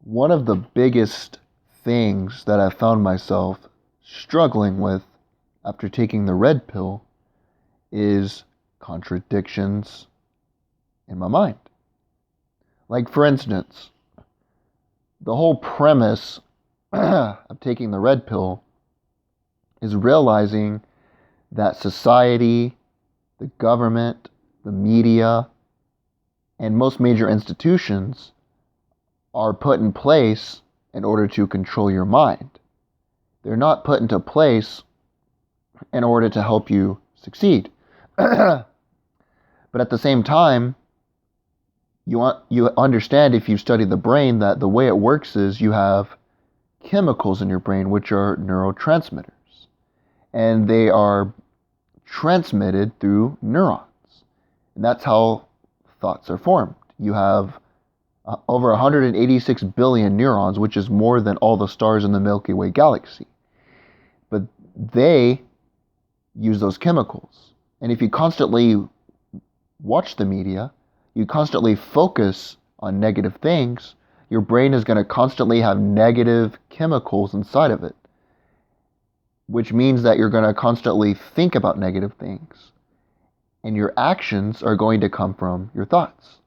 One of the biggest things that I found myself struggling with after taking the red pill is contradictions in my mind. Like, for instance, the whole premise of taking the red pill is realizing that society, the government, the media, and most major institutions are put in place in order to control your mind. They're not put into place in order to help you succeed. But at the same time, you understand, if you study the brain, that the way it works is you have chemicals in your brain which are neurotransmitters, and they are transmitted through neurons. And that's how thoughts are formed. You have over 186 billion neurons, which is more than all the stars in the Milky Way galaxy. But they use those chemicals. And if you constantly watch the media, you constantly focus on negative things, your brain is going to constantly have negative chemicals inside of it, which means that you're going to constantly think about negative things. And your actions are going to come from your thoughts.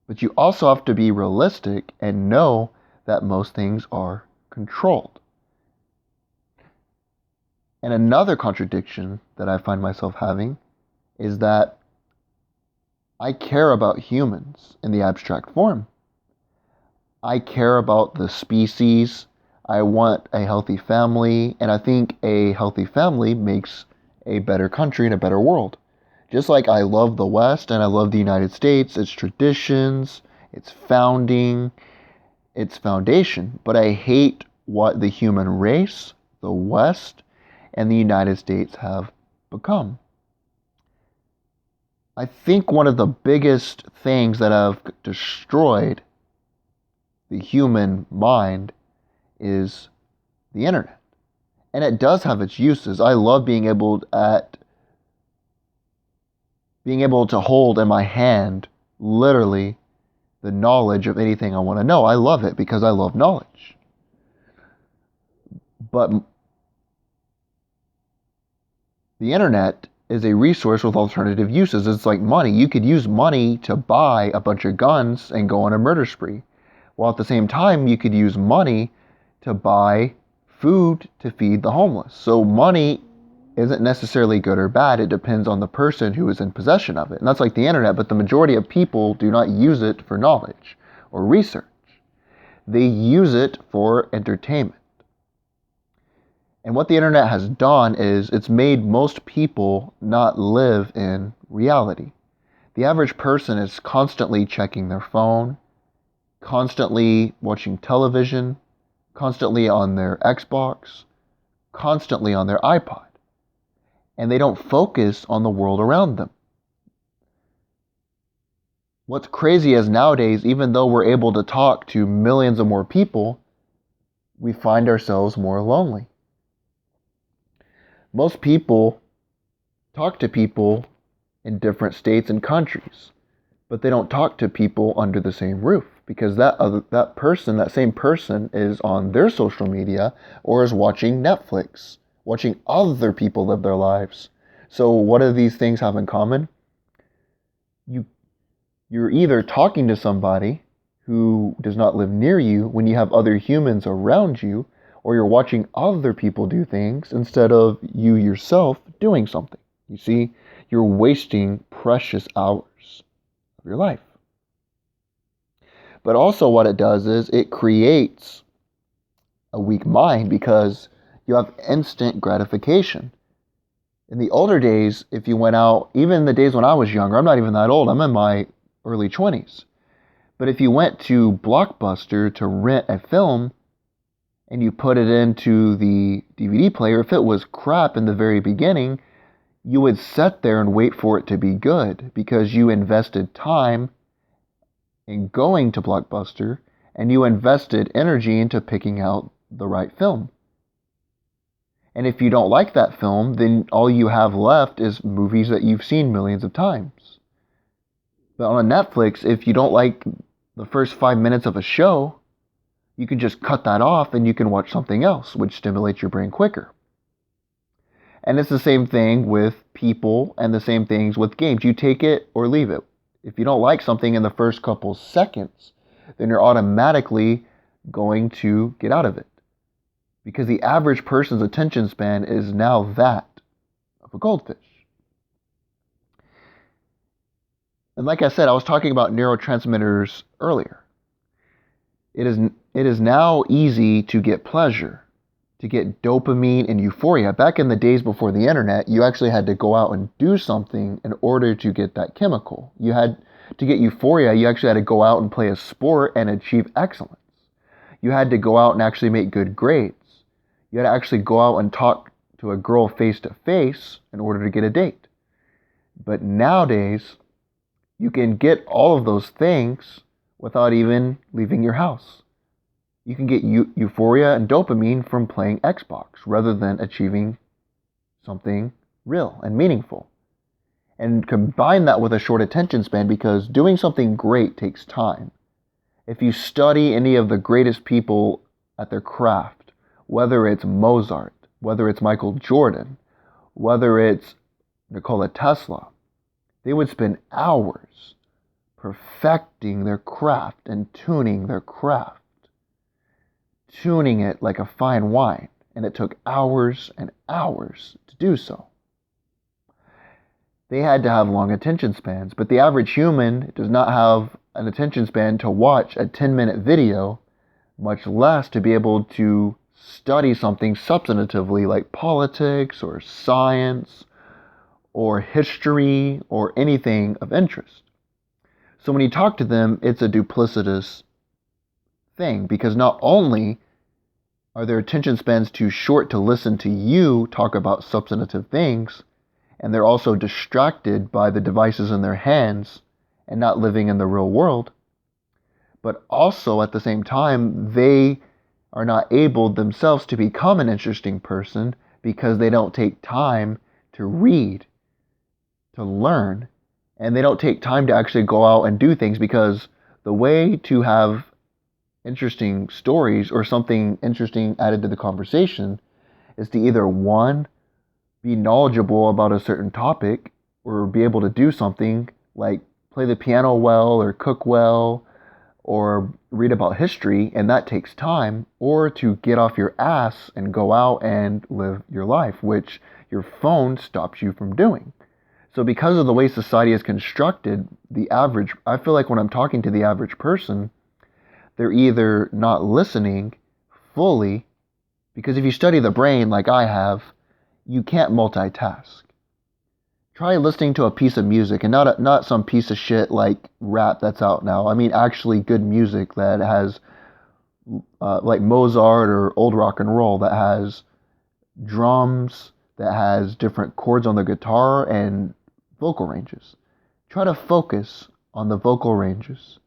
But you also have to be realistic and know that most things are controlled. And another contradiction that I find myself having is that I care about humans in the abstract form. I care about the species. I want a healthy family, and I think a healthy family makes a better country and a better world. Just like I love the West and I love the United States, its traditions, its founding, its foundation, but I hate what the human race, the West, and the United States have become. I think one of the biggest things that have destroyed the human mind is the internet. And it does have its uses. I love being able to hold in my hand, literally, the knowledge of anything I want to know. I love it because I love knowledge. But the internet is a resource with alternative uses. It's like money. You could use money to buy a bunch of guns and go on a murder spree. While at the same time, you could use money to buy food to feed the homeless. So money isn't necessarily good or bad. It depends on the person who is in possession of it. And that's like the internet, but the majority of people do not use it for knowledge or research. They use it for entertainment. And what the internet has done is it's made most people not live in reality. The average person is constantly checking their phone, constantly watching television, constantly on their Xbox, constantly on their iPod. And they don't focus on the world around them. What's crazy is nowadays, even though we're able to talk to millions of more people, we find ourselves more lonely. Most people talk to people in different states and countries, but they don't talk to people under the same roof, because that same person is on their social media or is watching Netflix, watching other people live their lives. So what do these things have in common? You're either talking to somebody who does not live near you when you have other humans around you, or you're watching other people do things instead of you yourself doing something. You see, you're wasting precious hours of your life. But also what it does is it creates a weak mind because you have instant gratification. In the older days, if you went out, even the days when I was younger, I'm not even that old, I'm in my early 20s. But if you went to Blockbuster to rent a film and you put it into the DVD player, if it was crap in the very beginning, you would sit there and wait for it to be good because you invested time in going to Blockbuster and you invested energy into picking out the right film. And if you don't like that film, then all you have left is movies that you've seen millions of times. But on Netflix, if you don't like the first 5 minutes of a show, you can just cut that off and you can watch something else, which stimulates your brain quicker. And it's the same thing with people and the same things with games. You take it or leave it. If you don't like something in the first couple seconds, then you're automatically going to get out of it. Because the average person's attention span is now that of a goldfish. And like I said, I was talking about neurotransmitters earlier. It is now easy to get pleasure, to get dopamine and euphoria. Back in the days before the internet, you actually had to go out and do something in order to get that chemical. You had to get euphoria, you actually had to go out and play a sport and achieve excellence. You had to go out and actually make good grades. You had to actually go out and talk to a girl face to face in order to get a date. But nowadays, you can get all of those things without even leaving your house. You can get euphoria and dopamine from playing Xbox rather than achieving something real and meaningful. And combine that with a short attention span, because doing something great takes time. If you study any of the greatest people at their craft, whether it's Mozart, whether it's Michael Jordan, whether it's Nikola Tesla, they would spend hours perfecting their craft and tuning their craft, tuning it like a fine wine, and it took hours and hours to do so. They had to have long attention spans, but the average human does not have an attention span to watch a 10-minute video, much less to be able to study something substantively like politics or science or history or anything of interest. So when you talk to them, it's a duplicitous thing, because not only are their attention spans too short to listen to you talk about substantive things, and they're also distracted by the devices in their hands and not living in the real world, but also at the same time, they are not able themselves to become an interesting person because they don't take time to read, to learn, and they don't take time to actually go out and do things, because the way to have interesting stories or something interesting added to the conversation is to either, one, be knowledgeable about a certain topic, or be able to do something like play the piano well or cook well or read about history, and that takes time, or to get off your ass and go out and live your life, which your phone stops you from doing. So because of the way society is constructed, I feel like when I'm talking to the average person, they're either not listening fully, because if you study the brain like I have, you can't multitask. Try listening to a piece of music, and not some piece of shit like rap that's out now. I mean actually good music that has, like Mozart or old rock and roll, that has drums, that has different chords on the guitar and vocal ranges. Try to focus on the vocal ranges.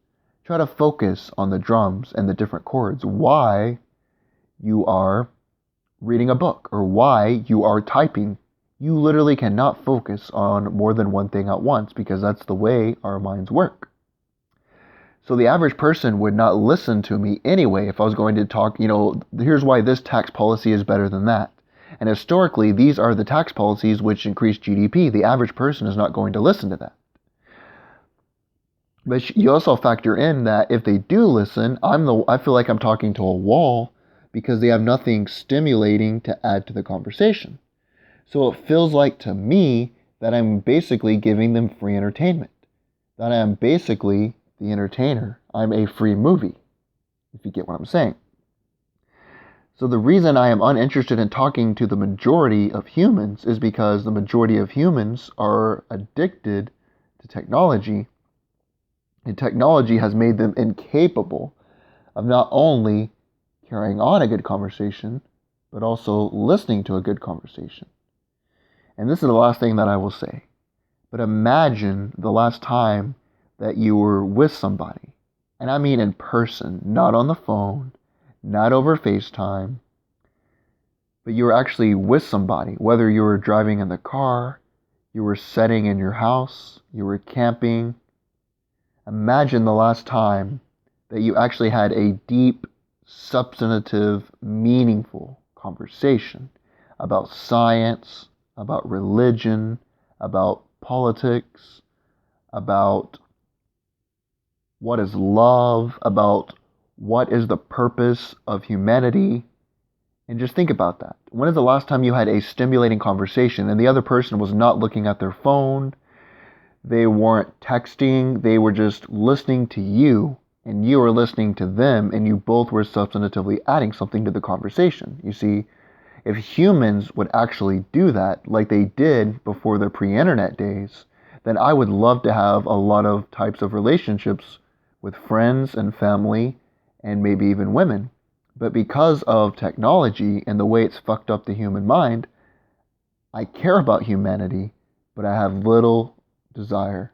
Try to focus on the drums and the different chords. Why you are reading a book or why you are typing. You literally cannot focus on more than one thing at once, because that's the way our minds work. So the average person would not listen to me anyway if I was going to talk, here's why this tax policy is better than that. And historically, these are the tax policies which increase GDP. The average person is not going to listen to that. But you also factor in that if they do listen, I feel like I'm talking to a wall, because they have nothing stimulating to add to the conversation. So it feels like to me that I'm basically giving them free entertainment, that I am basically the entertainer. I'm a free movie, if you get what I'm saying. So the reason I am uninterested in talking to the majority of humans is because the majority of humans are addicted to technology, and technology has made them incapable of not only carrying on a good conversation, but also listening to a good conversation. And this is the last thing that I will say. But imagine the last time that you were with somebody. And I mean in person, not on the phone, not over FaceTime, but you were actually with somebody, whether you were driving in the car, you were sitting in your house, you were camping. Imagine the last time that you actually had a deep substantive, meaningful conversation about science, about religion, about politics, about what is love, about what is the purpose of humanity. And just think about that. When is the last time you had a stimulating conversation and the other person was not looking at their phone? They weren't texting, they were just listening to you, and you were listening to them, and you both were substantively adding something to the conversation. You see, if humans would actually do that like they did before the pre-internet days, then I would love to have a lot of types of relationships with friends and family and maybe even women. But because of technology and the way it's fucked up the human mind, I care about humanity, but I have little desire